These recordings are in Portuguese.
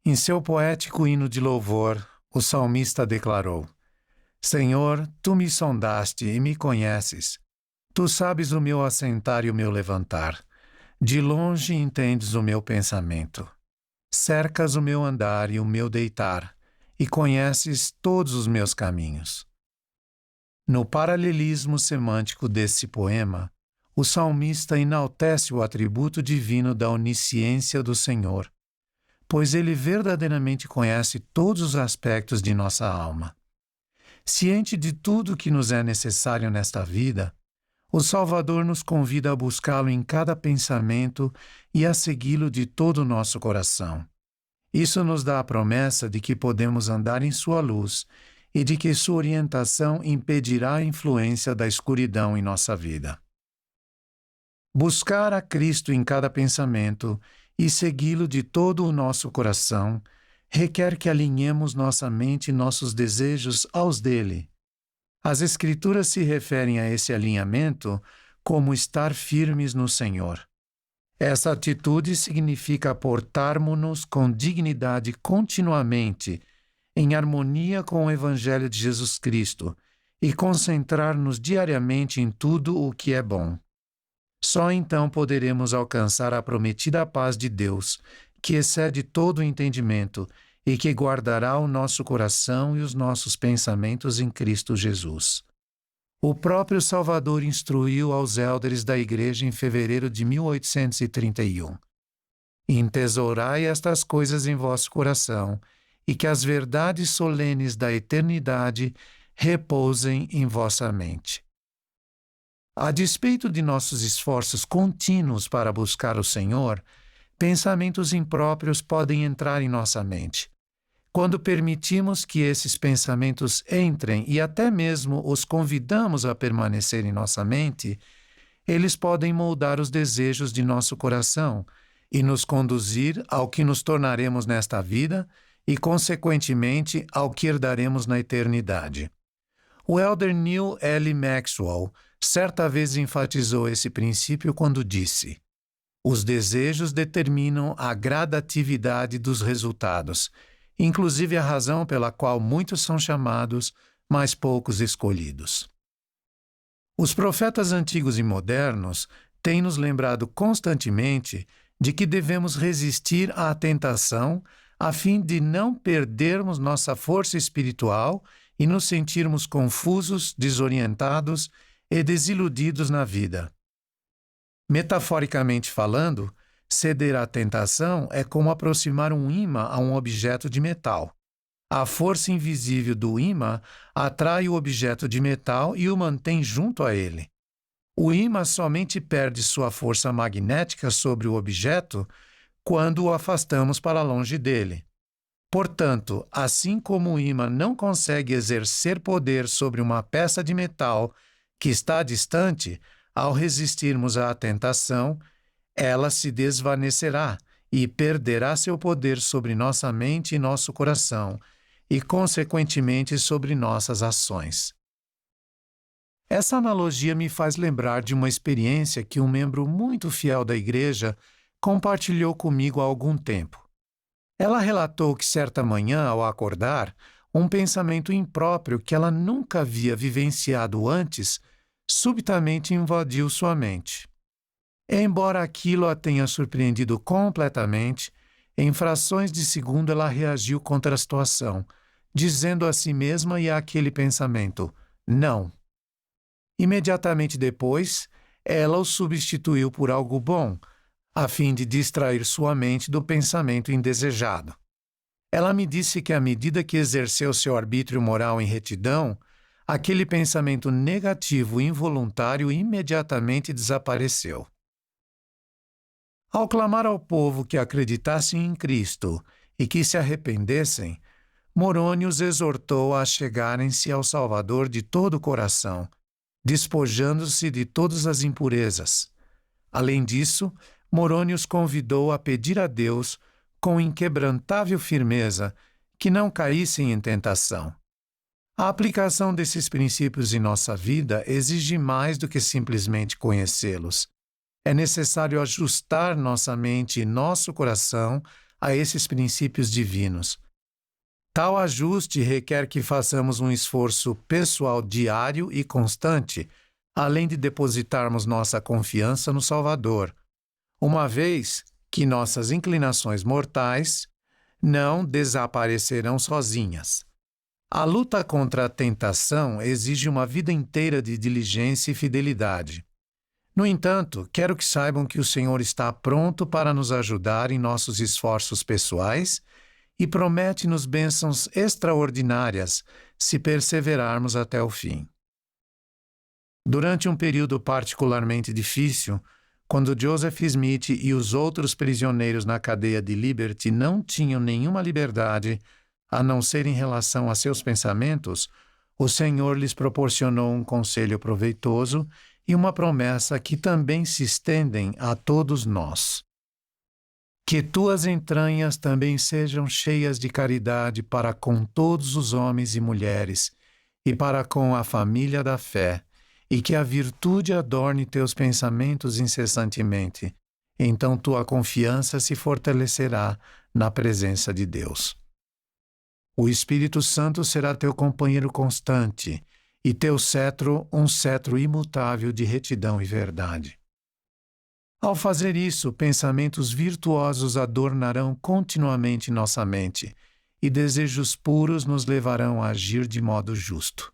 Em seu poético hino de louvor, o salmista declarou: Senhor, tu me sondaste e me conheces. Tu sabes o meu assentar e o meu levantar. De longe entendes o meu pensamento. Cercas o meu andar e o meu deitar, e conheces todos os meus caminhos. No paralelismo semântico desse poema, o salmista enaltece o atributo divino da onisciência do Senhor, pois ele verdadeiramente conhece todos os aspectos de nossa alma. Ciente de tudo que nos é necessário nesta vida, o Salvador nos convida a buscá-lo em cada pensamento e a segui-lo de todo o nosso coração. Isso nos dá a promessa de que podemos andar em sua luz e de que sua orientação impedirá a influência da escuridão em nossa vida. Buscar a Cristo em cada pensamento e segui-lo de todo o nosso coração requer que alinhemos nossa mente e nossos desejos aos dele. As Escrituras se referem a esse alinhamento como estar firmes no Senhor. Essa atitude significa portarmos-nos com dignidade continuamente, em harmonia com o Evangelho de Jesus Cristo, e concentrar-nos diariamente em tudo o que é bom. Só então poderemos alcançar a prometida paz de Deus, que excede todo o entendimento e que guardará o nosso coração e os nossos pensamentos em Cristo Jesus. O próprio Salvador instruiu aos élderes da Igreja em fevereiro de 1831. Entesourai estas coisas em vosso coração, e que as verdades solenes da eternidade repousem em vossa mente. A despeito de nossos esforços contínuos para buscar o Senhor, pensamentos impróprios podem entrar em nossa mente. Quando permitimos que esses pensamentos entrem e até mesmo os convidamos a permanecer em nossa mente, eles podem moldar os desejos de nosso coração e nos conduzir ao que nos tornaremos nesta vida e, consequentemente, ao que herdaremos na eternidade. O elder Neil L. Maxwell certa vez enfatizou esse princípio quando disse: os desejos determinam a gradatividade dos resultados, inclusive a razão pela qual muitos são chamados, mas poucos escolhidos. Os profetas antigos e modernos têm nos lembrado constantemente de que devemos resistir à tentação a fim de não perdermos nossa força espiritual e nos sentirmos confusos, desorientados e desiludidos na vida. Metaforicamente falando, ceder à tentação é como aproximar um ímã a um objeto de metal. A força invisível do ímã atrai o objeto de metal e o mantém junto a ele. O ímã somente perde sua força magnética sobre o objeto quando o afastamos para longe dele. Portanto, assim como o ímã não consegue exercer poder sobre uma peça de metal que está distante, ao resistirmos à tentação, ela se desvanecerá e perderá seu poder sobre nossa mente e nosso coração, e, consequentemente, sobre nossas ações. Essa analogia me faz lembrar de uma experiência que um membro muito fiel da igreja compartilhou comigo há algum tempo. Ela relatou que certa manhã, ao acordar, um pensamento impróprio que ela nunca havia vivenciado antes subitamente invadiu sua mente. Embora aquilo a tenha surpreendido completamente, em frações de segundo ela reagiu contra a situação, dizendo a si mesma e àquele pensamento: não. Imediatamente depois, ela o substituiu por algo bom, a fim de distrair sua mente do pensamento indesejado. Ela me disse que à medida que exerceu seu arbítrio moral em retidão, aquele pensamento negativo involuntário imediatamente desapareceu. Ao clamar ao povo que acreditassem em Cristo e que se arrependessem, Moroni os exortou a chegarem-se ao Salvador de todo o coração, despojando-se de todas as impurezas. Além disso, Moroni os convidou a pedir a Deus, com inquebrantável firmeza, que não caíssem em tentação. A aplicação desses princípios em nossa vida exige mais do que simplesmente conhecê-los. É necessário ajustar nossa mente e nosso coração a esses princípios divinos. Tal ajuste requer que façamos um esforço pessoal diário e constante, além de depositarmos nossa confiança no Salvador, uma vez que nossas inclinações mortais não desaparecerão sozinhas. A luta contra a tentação exige uma vida inteira de diligência e fidelidade. No entanto, quero que saibam que o Senhor está pronto para nos ajudar em nossos esforços pessoais e promete-nos bênçãos extraordinárias se perseverarmos até o fim. Durante um período particularmente difícil, quando Joseph Smith e os outros prisioneiros na cadeia de Liberty não tinham nenhuma liberdade, a não ser em relação a seus pensamentos, o Senhor lhes proporcionou um conselho proveitoso e uma promessa que também se estendem a todos nós. Que tuas entranhas também sejam cheias de caridade para com todos os homens e mulheres, e para com a família da fé, e que a virtude adorne teus pensamentos incessantemente. Então tua confiança se fortalecerá na presença de Deus. O Espírito Santo será teu companheiro constante, e teu cetro um cetro imutável de retidão e verdade. Ao fazer isso, pensamentos virtuosos adornarão continuamente nossa mente, e desejos puros nos levarão a agir de modo justo.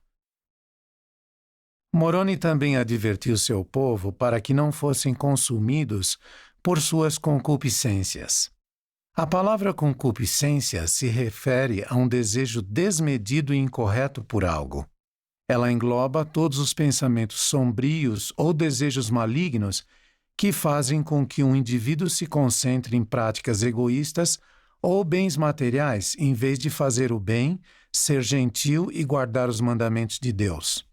Moroni também advertiu seu povo para que não fossem consumidos por suas concupiscências. A palavra concupiscência se refere a um desejo desmedido e incorreto por algo. Ela engloba todos os pensamentos sombrios ou desejos malignos que fazem com que um indivíduo se concentre em práticas egoístas ou bens materiais em vez de fazer o bem, ser gentil e guardar os mandamentos de Deus.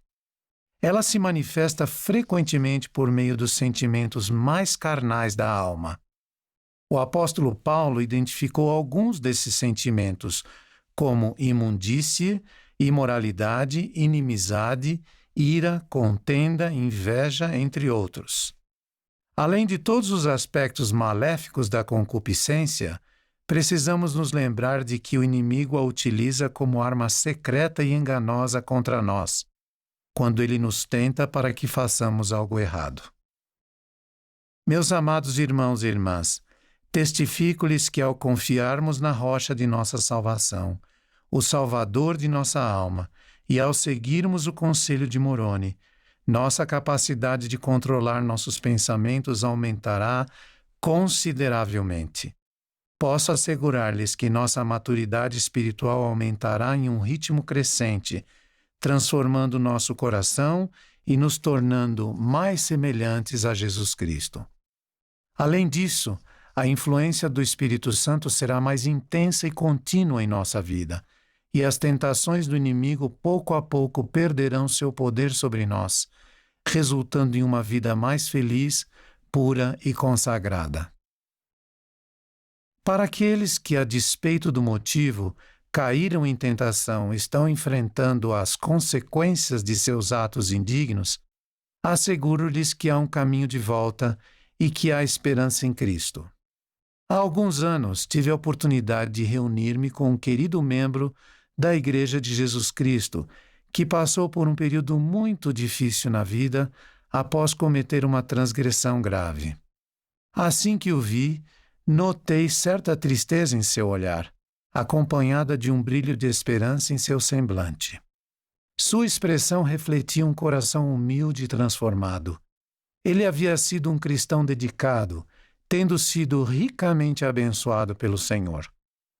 Ela se manifesta frequentemente por meio dos sentimentos mais carnais da alma. O apóstolo Paulo identificou alguns desses sentimentos, como imundície, imoralidade, inimizade, ira, contenda, inveja, entre outros. Além de todos os aspectos maléficos da concupiscência, precisamos nos lembrar de que o inimigo a utiliza como arma secreta e enganosa contra nós, quando ele nos tenta para que façamos algo errado. Meus amados irmãos e irmãs, testifico-lhes que ao confiarmos na rocha de nossa salvação, o Salvador de nossa alma, e ao seguirmos o conselho de Moroni, nossa capacidade de controlar nossos pensamentos aumentará consideravelmente. Posso assegurar-lhes que nossa maturidade espiritual aumentará em um ritmo crescente, transformando nosso coração e nos tornando mais semelhantes a Jesus Cristo. Além disso, a influência do Espírito Santo será mais intensa e contínua em nossa vida, e as tentações do inimigo pouco a pouco perderão seu poder sobre nós, resultando em uma vida mais feliz, pura e consagrada. Para aqueles que, a despeito do motivo, caíram em tentação e estão enfrentando as consequências de seus atos indignos, asseguro-lhes que há um caminho de volta e que há esperança em Cristo. Há alguns anos tive a oportunidade de reunir-me com um querido membro da Igreja de Jesus Cristo, que passou por um período muito difícil na vida após cometer uma transgressão grave. Assim que o vi, notei certa tristeza em seu olhar, acompanhada de um brilho de esperança em seu semblante. Sua expressão refletia um coração humilde e transformado. Ele havia sido um cristão dedicado, tendo sido ricamente abençoado pelo Senhor.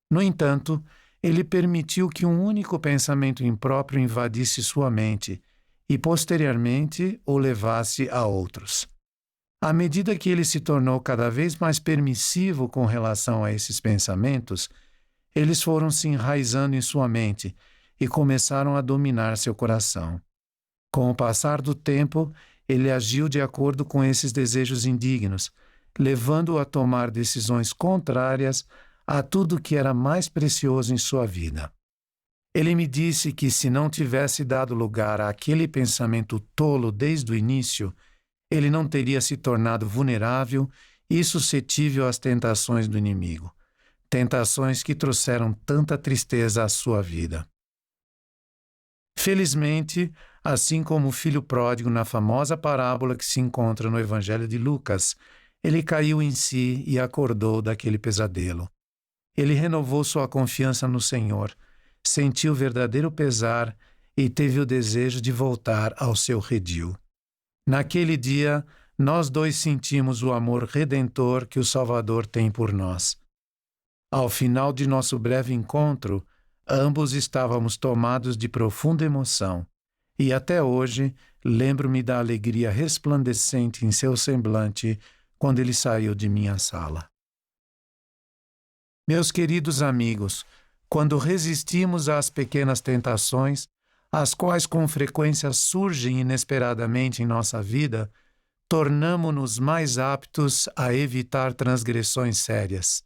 No entanto, ele permitiu que um único pensamento impróprio invadisse sua mente e, posteriormente, o levasse a outros. À medida que ele se tornou cada vez mais permissivo com relação a esses pensamentos, eles foram se enraizando em sua mente e começaram a dominar seu coração. Com o passar do tempo, ele agiu de acordo com esses desejos indignos, levando-o a tomar decisões contrárias a tudo que era mais precioso em sua vida. Ele me disse que se não tivesse dado lugar àquele pensamento tolo desde o início, ele não teria se tornado vulnerável e suscetível às tentações do inimigo. tentações que trouxeram tanta tristeza à sua vida. Felizmente, assim como o filho pródigo na famosa parábola que se encontra no Evangelho de Lucas, ele caiu em si e acordou daquele pesadelo. Ele renovou sua confiança no Senhor, sentiu verdadeiro pesar e teve o desejo de voltar ao seu redil. Naquele dia, nós dois sentimos o amor redentor que o Salvador tem por nós. Ao final de nosso breve encontro, ambos estávamos tomados de profunda emoção, e até hoje lembro-me da alegria resplandecente em seu semblante quando ele saiu de minha sala. Meus queridos amigos, quando resistimos às pequenas tentações, as quais com frequência surgem inesperadamente em nossa vida, tornamo-nos mais aptos a evitar transgressões sérias.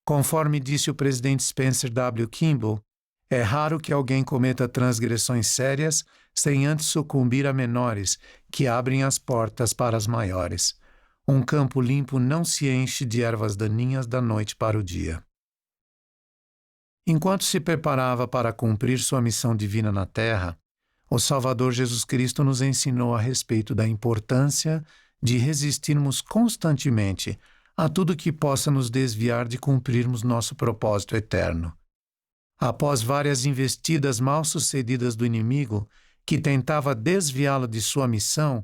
Conforme disse o presidente Spencer W. Kimball, é raro que alguém cometa transgressões sérias sem antes sucumbir a menores, que abrem as portas para as maiores. Um campo limpo não se enche de ervas daninhas da noite para o dia. Enquanto se preparava para cumprir sua missão divina na Terra, o Salvador Jesus Cristo nos ensinou a respeito da importância de resistirmos constantemente a tudo que possa nos desviar de cumprirmos nosso propósito eterno. Após várias investidas mal-sucedidas do inimigo, que tentava desviá-lo de sua missão,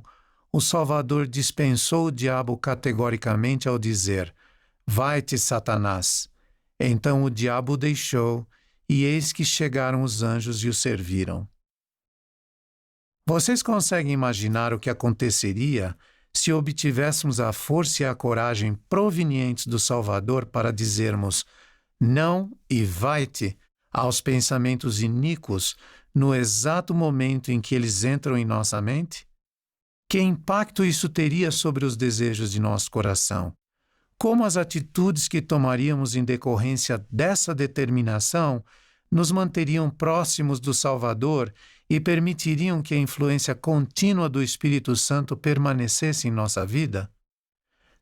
o Salvador dispensou o diabo categoricamente ao dizer: "Vai-te, Satanás!" Então o diabo o deixou, e eis que chegaram os anjos e o serviram. Vocês conseguem imaginar o que aconteceria se obtivéssemos a força e a coragem provenientes do Salvador para dizermos não e vai-te aos pensamentos iníquos no exato momento em que eles entram em nossa mente? Que impacto isso teria sobre os desejos de nosso coração? Como as atitudes que tomaríamos em decorrência dessa determinação nos manteriam próximos do Salvador e permitiriam que a influência contínua do Espírito Santo permanecesse em nossa vida?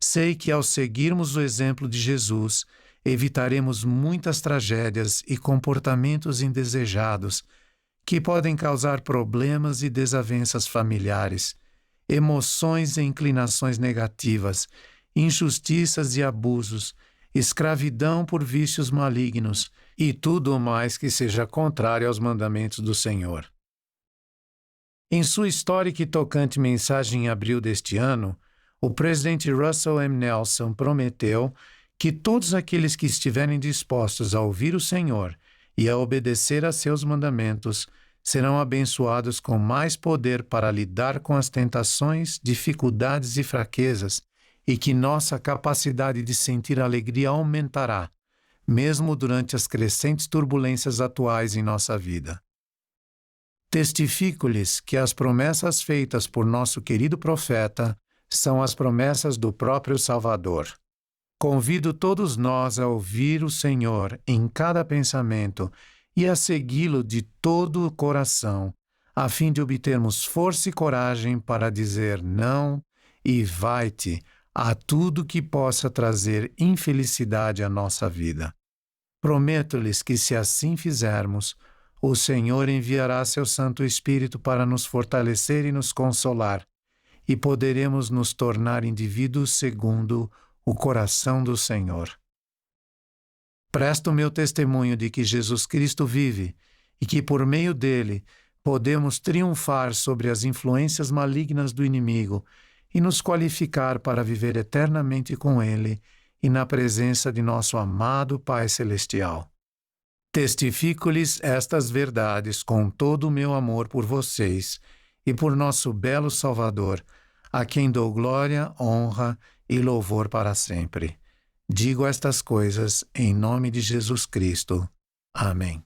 Sei que ao seguirmos o exemplo de Jesus, evitaremos muitas tragédias e comportamentos indesejados que podem causar problemas e desavenças familiares, emoções e inclinações negativas, injustiças e abusos, escravidão por vícios malignos e tudo o mais que seja contrário aos mandamentos do Senhor. Em sua histórica e tocante mensagem em abril deste ano, o presidente Russell M. Nelson prometeu que todos aqueles que estiverem dispostos a ouvir o Senhor e a obedecer a seus mandamentos serão abençoados com mais poder para lidar com as tentações, dificuldades e fraquezas, e que nossa capacidade de sentir alegria aumentará, mesmo durante as crescentes turbulências atuais em nossa vida. Testifico-lhes que as promessas feitas por nosso querido profeta são as promessas do próprio Salvador. Convido todos nós a ouvir o Senhor em cada pensamento e a segui-lo de todo o coração, a fim de obtermos força e coragem para dizer não e vai-te a tudo que possa trazer infelicidade à nossa vida. Prometo-lhes que, se assim fizermos, o Senhor enviará seu Santo Espírito para nos fortalecer e nos consolar, e poderemos nos tornar indivíduos segundo o coração do Senhor. Presto meu testemunho de que Jesus Cristo vive e que, por meio dele, podemos triunfar sobre as influências malignas do inimigo e nos qualificar para viver eternamente com ele e na presença de nosso amado Pai Celestial. Testifico-lhes estas verdades com todo o meu amor por vocês e por nosso belo Salvador, a quem dou glória, honra e louvor para sempre. Digo estas coisas em nome de Jesus Cristo. Amém.